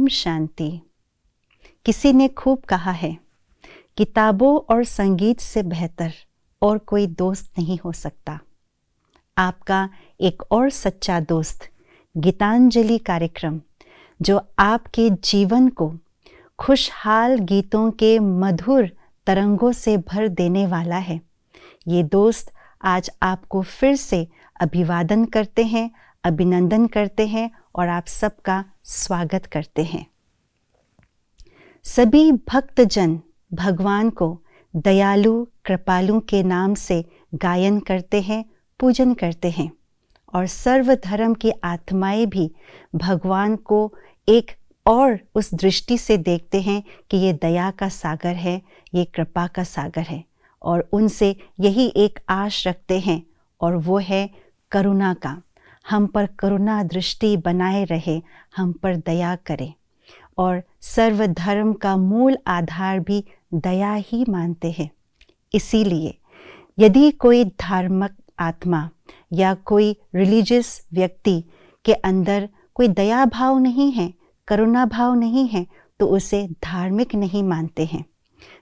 ओम शांति। किसी ने खूब कहा है, किताबों और संगीत से बेहतर और कोई दोस्त नहीं हो सकता। आपका एक और सच्चा दोस्त गीतांजलि कार्यक्रम, जो आपके जीवन को खुशहाल गीतों के मधुर तरंगों से भर देने वाला है। ये दोस्त आज आपको फिर से अभिवादन करते हैं, अभिनंदन करते हैं और आप सबका स्वागत करते हैं। सभी भक्तजन भगवान को दयालु कृपालु के नाम से गायन करते हैं, पूजन करते हैं और सर्वधर्म की आत्माएं भी भगवान को एक और उस दृष्टि से देखते हैं कि ये दया का सागर है, ये कृपा का सागर है और उनसे यही एक आश रखते हैं और वो है करुणा का। हम पर करुणा दृष्टि बनाए रहे, हम पर दया करे। और सर्वधर्म का मूल आधार भी दया ही मानते हैं। इसीलिए यदि कोई धार्मिक आत्मा या कोई रिलीजियस व्यक्ति के अंदर कोई दया भाव नहीं है, करुणा भाव नहीं है, तो उसे धार्मिक नहीं मानते हैं।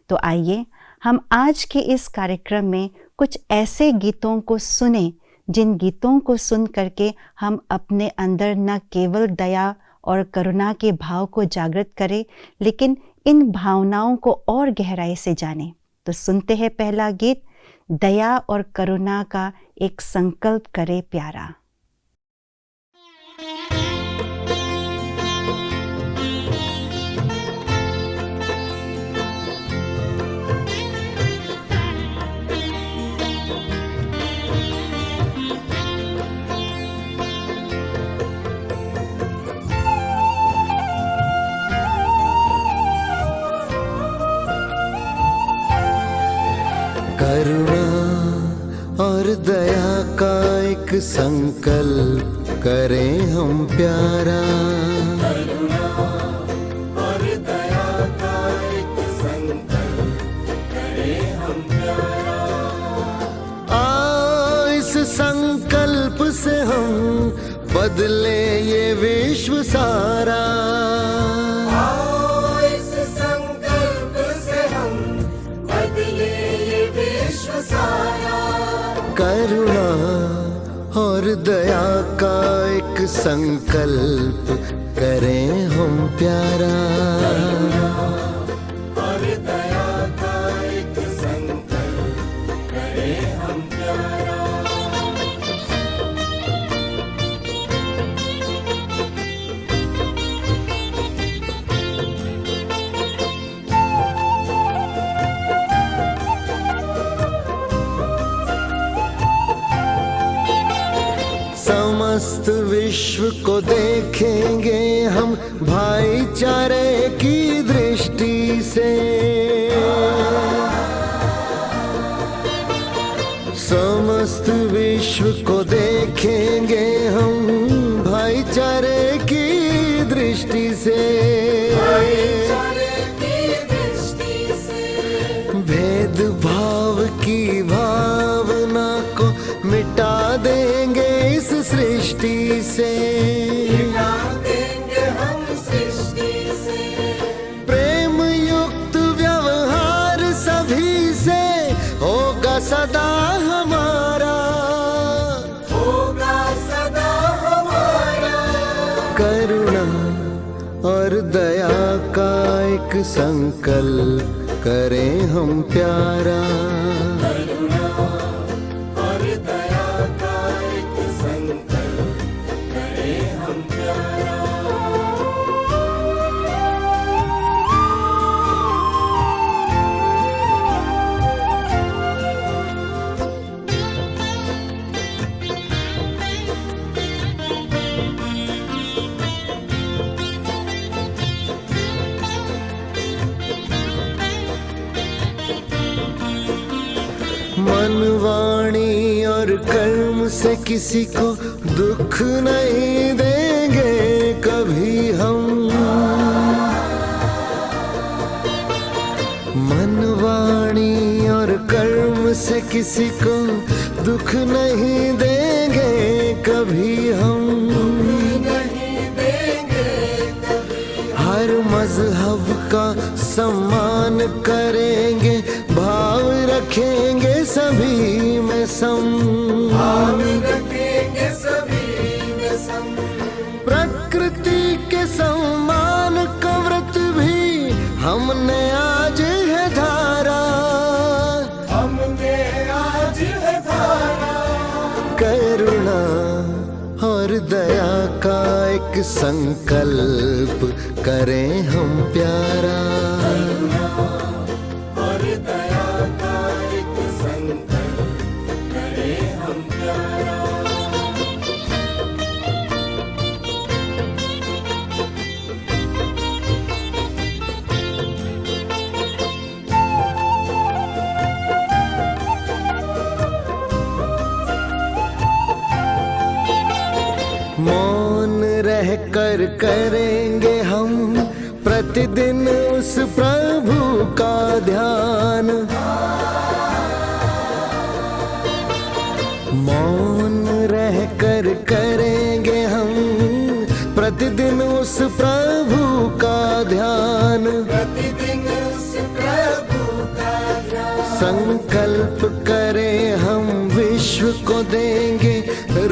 तो आइए हम आज के इस कार्यक्रम में कुछ ऐसे गीतों को सुने जिन गीतों को सुन करके हम अपने अंदर न केवल दया और करुणा के भाव को जागृत करें, लेकिन इन भावनाओं को और गहराई से जानें। तो सुनते हैं पहला गीत, दया और करुणा का एक संकल्प करे प्यारा। करुणा और दया का एक संकल्प करें हम प्यारा। करुणा और दया का एक संकल्प करें हम प्यारा। इस संकल्प से हम बदले ये विश्व सारा। करुणा और दया का एक संकल्प करें हम प्यारा। और दया का एक संकल्प करें हम प्यारा। समस्त विश्व को देखेंगे हम भाईचारे की दृष्टि से। समस्त विश्व को देखेंगे हम भाईचारे की दृष्टि से। भेदभाव की भावना को मिटा देंगे इस सृष्टि से। हम सृष्टि से प्रेम युक्त व्यवहार सभी से होगा सदा हमारा। होगा सदा हमारा। करुणा और दया का एक संकल्प करें हम प्यारा। मनवाणी और कर्म से किसी को दुख नहीं देंगे कभी हम। मनवाणी और कर्म से किसी को दुख नहीं देंगे कभी हम। सबका सम्मान करेंगे, भाव रखेंगे सभी में सम, भाव रखेंगे सभी में सम। प्रकृति के सम्मान का व्रत भी हमने आज है धारा, हमने आज है धारा। करुणा और दया का एक संकल्प करें हम प्यारा, और दया का एक संकल्प करें हम प्यारा। मौन रह कर करेंगे हम प्रतिदिन उस प्रभु का ध्यान, मौन रह कर करेंगे हम प्रतिदिन उस प्रभु का ध्यान, प्रतिदिन उस प्रभु का ध्यान। संकल्प करें हम विश्व को देंगे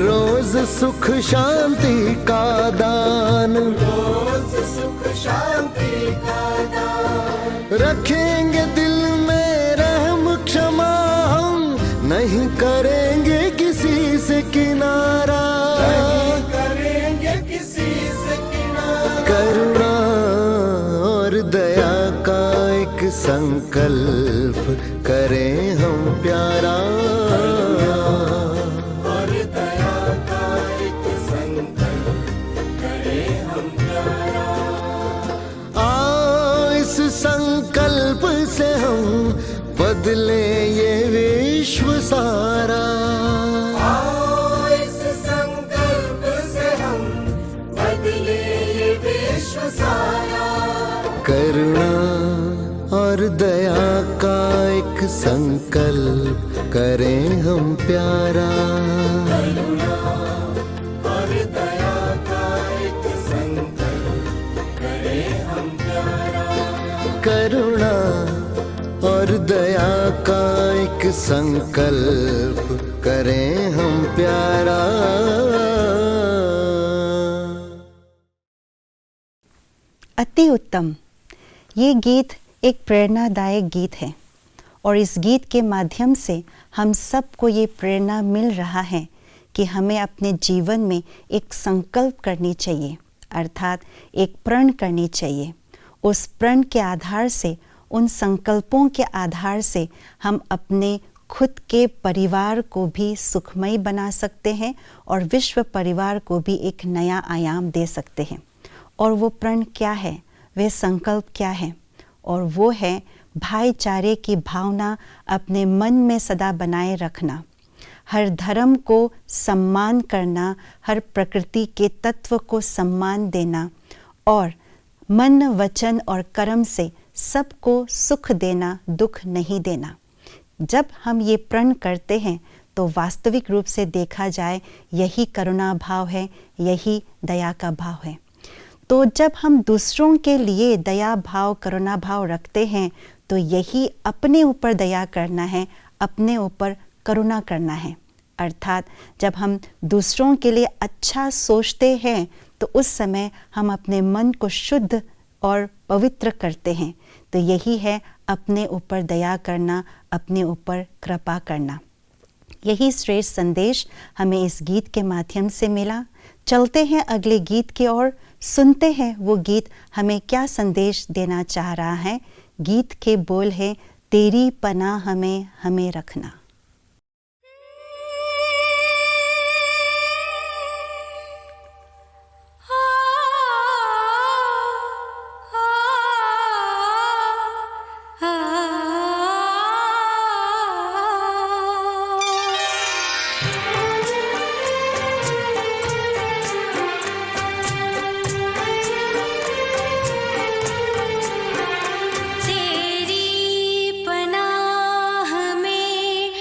रोज सुख शांति का दान, रोज सुख शांति का दान। रखेंगे दिल में रहम क्षमा, हम नहीं करेंगे किसी से किनारा, नहीं करेंगे किसी से किनारा। करुणा और दया का एक संकल्प करें हम प्यारा, और दया का एक संकल्प करें हम प्यारा। आओ इस संकल्प से हम बदले ये विश्व सारा, आओ इस संकल्प से हम बदले ये विश्व सारा। करुणा और दया का एक संकल्प करें हम प्यारा, और दया का एक संकल्प करें हम प्यारा। करुणा और दया का एक संकल्प करें हम प्यारा। अति उत्तम। ये गीत एक प्रेरणादायक गीत है और इस गीत के माध्यम से हम सबको ये प्रेरणा मिल रहा है कि हमें अपने जीवन में एक संकल्प करनी चाहिए, अर्थात एक प्रण करनी चाहिए। उस प्रण के आधार से, उन संकल्पों के आधार से हम अपने खुद के परिवार को भी सुखमय बना सकते हैं और विश्व परिवार को भी एक नया आयाम दे सकते हैं। और वो प्रण क्या है, वह संकल्प क्या है? और वो है भाईचारे की भावना अपने मन में सदा बनाए रखना, हर धर्म को सम्मान करना, हर प्रकृति के तत्व को सम्मान देना और मन, वचन और कर्म से सबको सुख देना, दुख नहीं देना। जब हम ये प्रण करते हैं तो वास्तविक रूप से देखा जाए यही करुणा भाव है, यही दया का भाव है। तो जब हम दूसरों के लिए दया भाव, करुणा भाव रखते हैं तो यही अपने ऊपर दया करना है, अपने ऊपर करुणा करना है। अर्थात जब हम दूसरों के लिए अच्छा सोचते हैं तो उस समय हम अपने मन को शुद्ध और पवित्र करते हैं। तो यही है अपने ऊपर दया करना, अपने ऊपर कृपा करना। यही श्रेष्ठ संदेश हमें इस गीत के माध्यम से मिला। चलते हैं अगले गीत की ओर, सुनते हैं वो गीत हमें क्या संदेश देना चाह रहा है। गीत के बोल है, तेरी पनाह हमें हमें रखना। तेरी पनाह में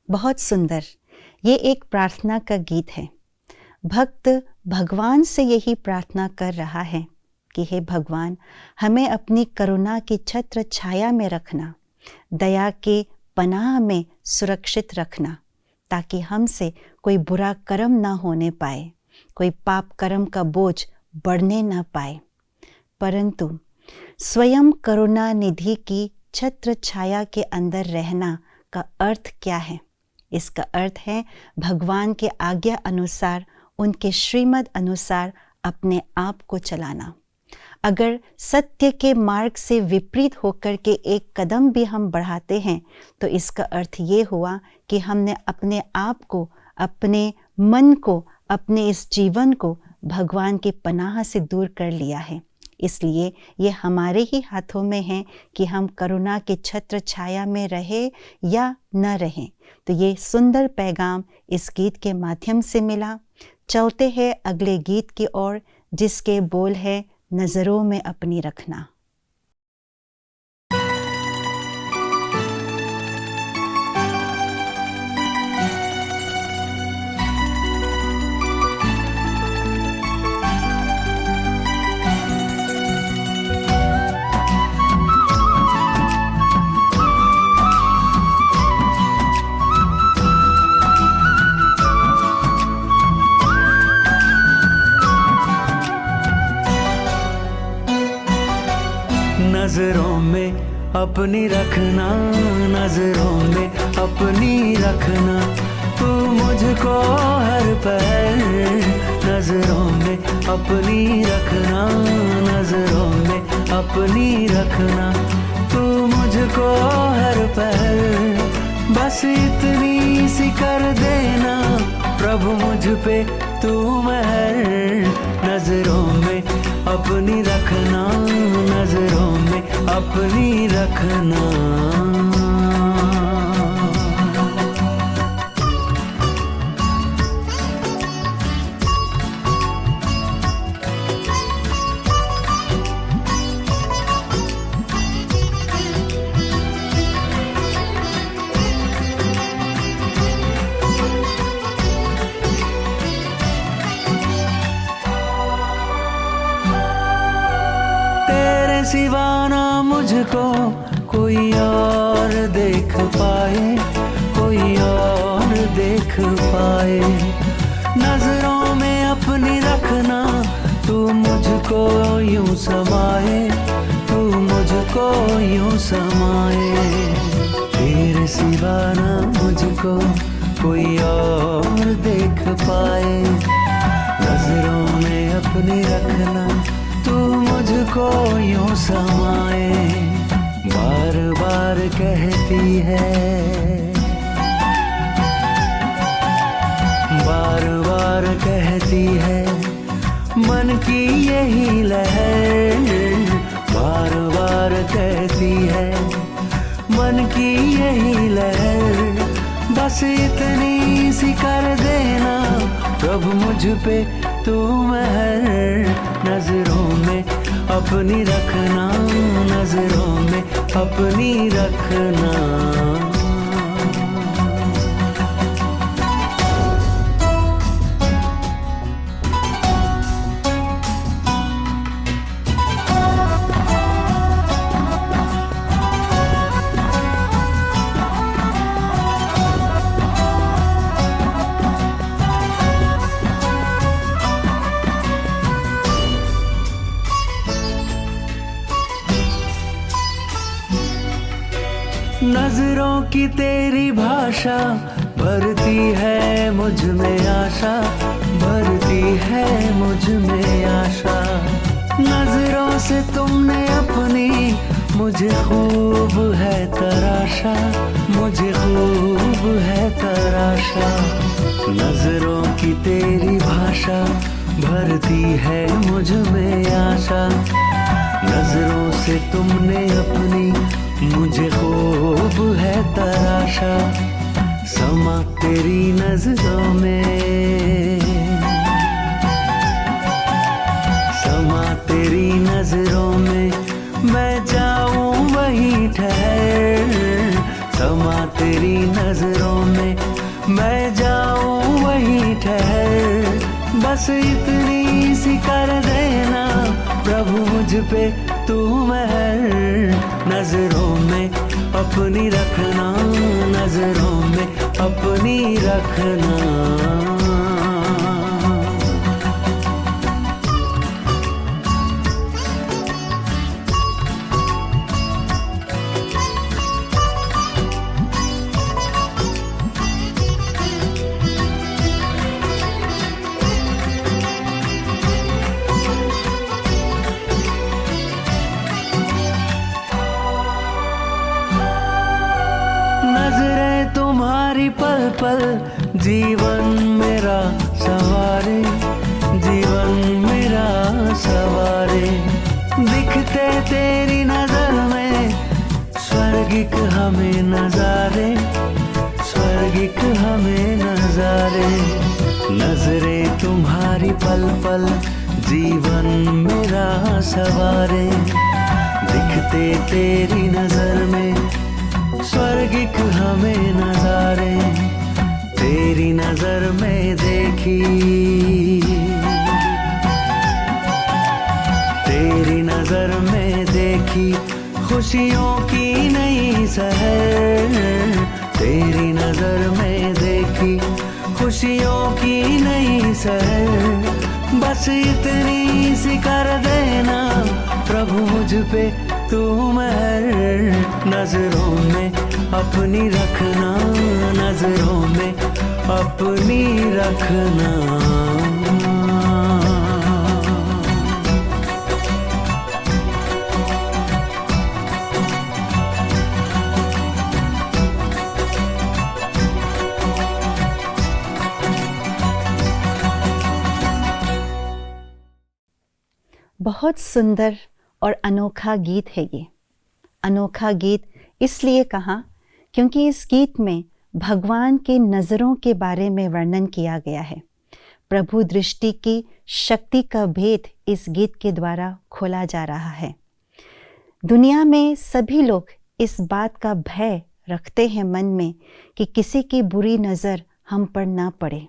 बहुत सुंदर। ये एक प्रार्थना का गीत है। भक्त भगवान से यही प्रार्थना कर रहा है कि हे भगवान, हमें अपनी करुणा की छत्र छाया में रखना, दया के पनाह में सुरक्षित रखना, ताकि हमसे कोई बुरा कर्म ना होने पाए, कोई पाप कर्म का बोझ बढ़ने ना पाए। परंतु स्वयं करुणा निधि की छत्र छाया के अंदर रहना का अर्थ क्या है? इसका अर्थ है भगवान के आज्ञा अनुसार, उनके श्रीमत अनुसार अपने आप को चलाना। अगर सत्य के मार्ग से विपरीत होकर के एक कदम भी हम बढ़ाते हैं तो इसका अर्थ ये हुआ कि हमने अपने आप को, अपने मन को, अपने इस जीवन को भगवान की पनाह से दूर कर लिया है। इसलिए ये हमारे ही हाथों में है कि हम करुणा के छत्र छाया में रहे या न रहें। तो ये सुंदर पैगाम इस गीत के माध्यम से मिला। चलते हैं अगले गीत की ओर, जिसके बोल है नजरों में अपनी रखना। नजरों में अपनी रखना, नजरों में अपनी रखना, तू मुझको हर पल नजरों में अपनी रखना, नजरों में अपनी रखना, तू मुझको हर पल। बस इतनी सी कर देना प्रभु मुझ पे तू महर, नजरों में अपनी रखना, नजरों में अपनी रखना। सिवा ना मुझको कोई और देख पाए, कोई और देख पाए। नजरों में अपनी रखना, तू मुझको यूं समाए, तू मुझको यूं समाए। तेरे सिवा ना मुझको कोई और देख पाए, नजरों में अपनी रखना, तू मुझको यूं समाए। बार बार कहती है, बार बार कहती है मन की यही लहर, बार बार कहती है मन की यही लहर। बस इतनी सी कर देना प्रभु मुझ पे तू महर, नजरों में अपनी रखना, नजरों में अपनी रखना। नजरों की तेरी भाषा भरती है मुझ में आशा, भरती है मुझ में आशा। नजरों से तुमने अपनी मुझे खूब है तराशा, मुझे खूब है तराशा। नजरों की तेरी भाषा भरती है मुझ में आशा। नजरों से तुमने अपनी मुझे खूब है तराशा। समा तेरी नजरों में, समा तेरी नजरों में, मैं जाऊं वहीं ठहर। समा तेरी नजरों में जाऊं वहीं ठहर, बस इतनी सी कर देना प्रभु मुझ पे तू मेहर। नजरों में अपनी रखना, नजरों में अपनी रखना। नजरें तुम्हारी पल पल जीवन मेरा सवारे, जीवन मेरा सवारे। दिखते तेरी नजर में स्वर्गिक हमें नजारे, स्वर्गिक हमें नजारे। नजरें तुम्हारी पल पल जीवन मेरा सवारे, दिखते तेरी नजर में स्वर्गिक हमें नजारे। तेरी नजर में देखी, तेरी नजर में देखी खुशियों की नई सहर। तेरी नजर में देखी खुशियों की नई सहर, बस इतनी सी कर देना प्रभु मुझ पे तू मेहर। नजरों में अपनी रखना, नजरों में अपनी रखना। बहुत सुंदर और अनोखा गीत है ये। अनोखा गीत इसलिए कहा क्योंकि इस गीत में भगवान की नज़रों के बारे में वर्णन किया गया है। प्रभु दृष्टि की शक्ति का भेद इस गीत के द्वारा खोला जा रहा है। दुनिया में सभी लोग इस बात का भय रखते हैं मन में कि किसी की बुरी नज़र हम पर ना पड़े,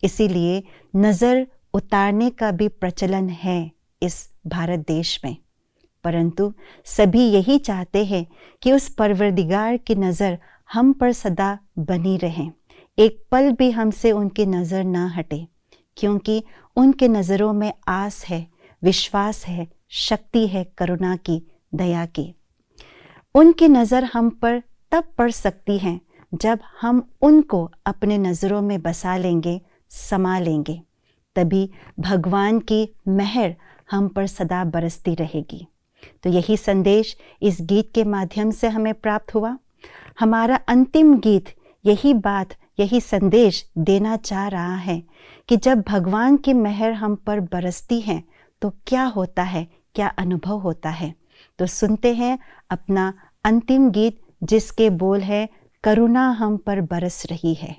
इसीलिए नज़र उतारने का भी प्रचलन है इस भारत देश में। परंतु सभी यही चाहते हैं कि उस परवरदिगार की नज़र हम पर सदा बनी रहे, एक पल भी हमसे उनकी नज़र ना हटे, क्योंकि उनके नज़रों में आस है, विश्वास है, शक्ति है, करुणा की, दया की। उनकी नज़र हम पर तब पड़ सकती है जब हम उनको अपने नज़रों में बसा लेंगे, समा लेंगे, तभी भगवान की मेहर हम पर सदा बरसती रहेगी। तो यही संदेश इस गीत के माध्यम से हमें प्राप्त हुआ। हमारा अंतिम गीत यही बात, यही संदेश देना चाह रहा है कि जब भगवान की मेहर हम पर बरसती है तो क्या होता है, क्या अनुभव होता है। तो सुनते हैं अपना अंतिम गीत जिसके बोल है, करुणा हम पर बरस रही है।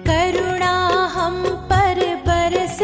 करुणा हम पर बरस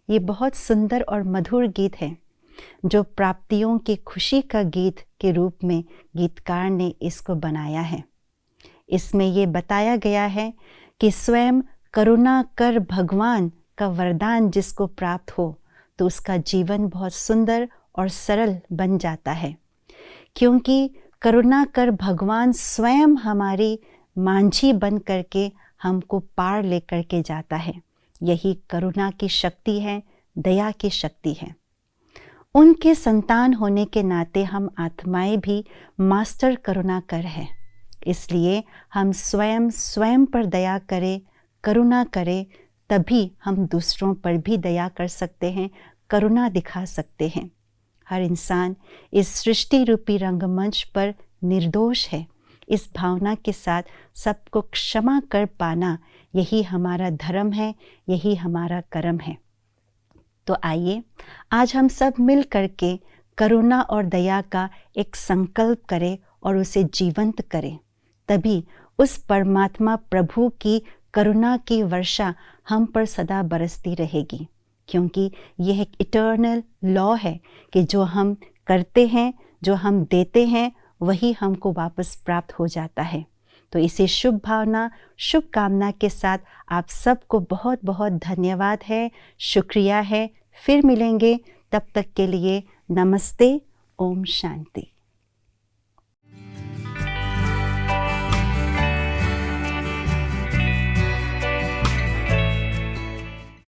ये बहुत सुंदर और मधुर गीत है जो प्राप्तियों की खुशी का गीत के रूप में गीतकार ने इसको बनाया है। इसमें ये बताया गया है कि स्वयं करुणा कर भगवान का वरदान जिसको प्राप्त हो तो उसका जीवन बहुत सुंदर और सरल बन जाता है, क्योंकि करुणा कर भगवान स्वयं हमारी मांझी बन करके हमको पार लेकर के जाता है। यही करुणा की शक्ति है, दया की शक्ति है। उनके संतान होने के नाते हम आत्माएं भी मास्टर करुणा कर है, इसलिए हम स्वयं पर दया करें, करुणा करें, तभी हम दूसरों पर भी दया कर सकते हैं, करुणा दिखा सकते हैं। हर इंसान इस सृष्टि रूपी रंगमंच पर निर्दोष है। इस भावना के साथ सबको क्षमा कर पाना यही हमारा धर्म है, यही हमारा कर्म है। तो आइए आज हम सब मिल करके करुणा और दया का एक संकल्प करें और उसे जीवंत करें, तभी उस परमात्मा प्रभु की करुणा की वर्षा हम पर सदा बरसती रहेगी, क्योंकि यह एक इटर्नल लॉ है कि जो हम करते हैं, जो हम देते हैं, वही हमको वापस प्राप्त हो जाता है। तो इसे शुभ भावना, शुभ कामना के साथ आप सबको बहुत बहुत धन्यवाद है, शुक्रिया है। फिर मिलेंगे, तब तक के लिए नमस्ते, ओम शांति।